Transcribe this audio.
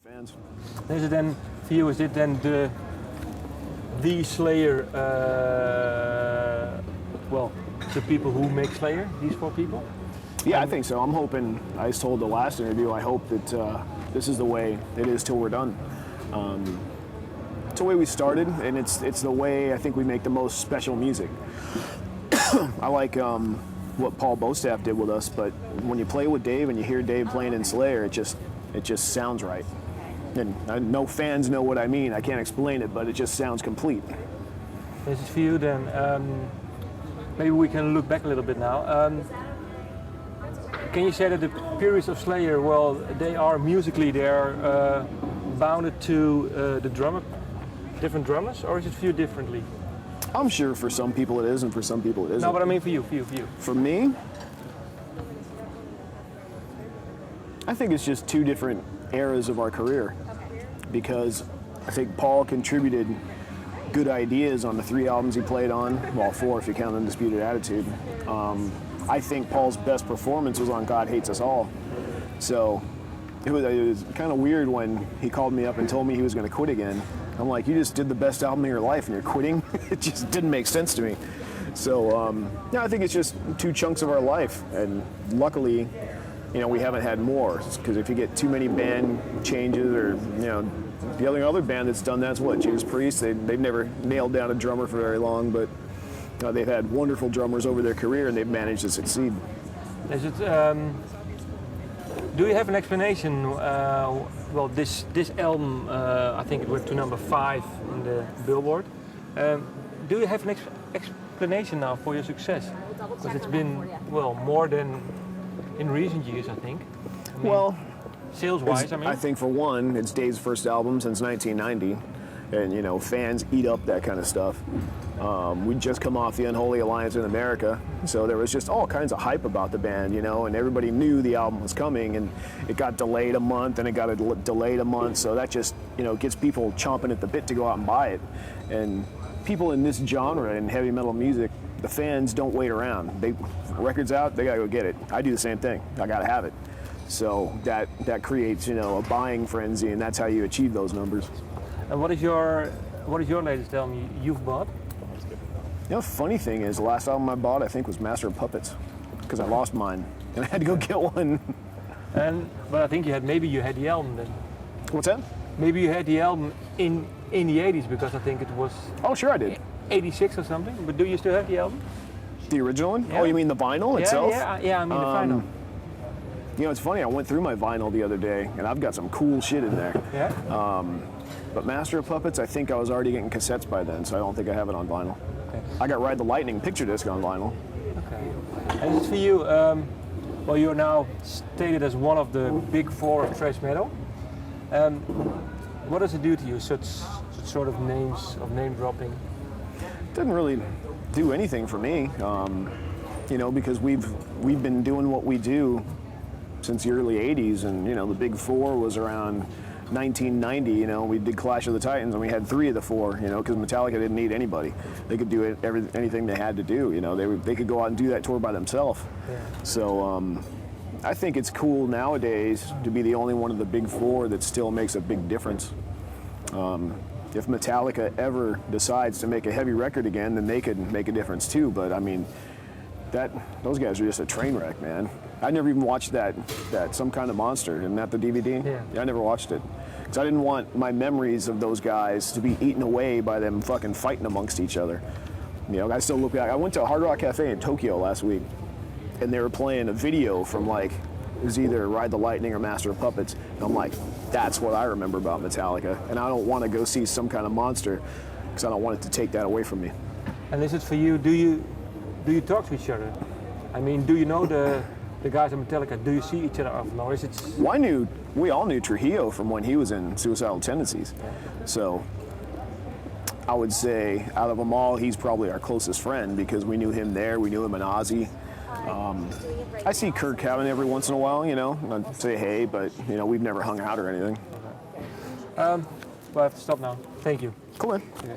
Fans. Is it then for you? Is it then the Slayer? Well, the people who make Slayer. These 4 people. Yeah, I think so. I'm hoping. I just told the last interview. I hope that this is the way it is till we're done. It's the way we started, and it's the way I think we make the most special music. I like what Paul Bostaff did with us, but when you play with Dave and you hear Dave playing in Slayer, it just sounds right. And I know fans know what I mean. I can't explain it, but it just sounds complete. This is for you then. Maybe we can look back a little bit now. Can you say that the periods of Slayer, well, they are musically, they are bounded to the drummer, different drummers, or is it for you differently? I'm sure for some people it is, and for some people it isn't. No, but I mean for you. For me, I think it's just 2 different eras of our career, because I think Paul contributed good ideas on the 3 albums he played on, well 4 if you count Undisputed Attitude. I think Paul's best performance was on God Hates Us All. So it was kind of weird when he called me up and told me he was going to quit again. I'm like, you just did the best album of your life and you're quitting? It just didn't make sense to me. So yeah, I think it's just 2 chunks of our life, and luckily, we haven't had more, because if you get too many band changes, or the other band that's done that's what, Judas Priest. They've never nailed down a drummer for very long, but they've had wonderful drummers over their career and they've managed to succeed. Is it? Do you have an explanation? Well, this album, I think it went to number 5 in the Billboard. Do you have an explanation now for your success? Because it's been more than in recent years, I think. Well, sales-wise, I think for one, it's Dave's first album since 1990, and fans eat up that kind of stuff. We'd just come off the Unholy Alliance in America, so there was just all kinds of hype about the band, and everybody knew the album was coming, and it got delayed a month, and it got delayed a month, so that just gets people chomping at the bit to go out and buy it. And people in this genre, in heavy metal music, the fans don't wait around. Record's out, they gotta go get it. I do the same thing. I gotta have it. So that creates a buying frenzy, and that's how you achieve those numbers. And what is your latest album you've bought? The funny thing is, the last album I bought, I think, was Master of Puppets, because I lost mine and I had to go get one. But I think maybe you had the album then. What's that? Maybe you had the album in the 80s, because I think it was. Oh, sure I did. 86 or something. But do you still have the album? The original one? Yeah. Oh, you mean the vinyl itself? Yeah. I mean the vinyl. It's funny. I went through my vinyl the other day, and I've got some cool shit in there. Yeah. But Master of Puppets, I think I was already getting cassettes by then, so I don't think I have it on vinyl. Okay. I got Ride the Lightning picture disc on vinyl. Okay. And it's for you. Well, you're now stated as one of the big 4 of thrash metal. What does it do to you? Such sort of name dropping. It doesn't really do anything for me, because we've been doing what we do since the early 80s, and the big 4 was around 1990. We did Clash of the Titans, and we had 3 of the 4, because Metallica didn't need anybody. They could do anything they had to do. They could go out and do that tour by themselves. Yeah. So I think it's cool nowadays to be the only one of the big 4 that still makes a big difference. If Metallica ever decides to make a heavy record again, then they could make a difference too. But I mean, those guys are just a train wreck, man. I never even watched that Some Kind of Monster, isn't that the DVD? Yeah. I never watched it, because I didn't want my memories of those guys to be eaten away by them fucking fighting amongst each other. I still look back. I went to a Hard Rock Cafe in Tokyo last week, and they were playing a video from it was either Ride the Lightning or Master of Puppets, and I'm like, that's what I remember about Metallica, and I don't want to go see Some Kind of Monster, because I don't want it to take that away from me. And is it for you? Do you talk to each other? I mean, do you know the guys in Metallica? Do you see each other often, or is it? Well, we all knew Trujillo from when he was in Suicidal Tendencies, so I would say out of them all, he's probably our closest friend, because we knew him there, we knew him in Ozzy. I see Kirk Cavan every once in a while, I'd say hey, but we've never hung out or anything. Well, I have to stop now. Thank you. Cool, man. Okay.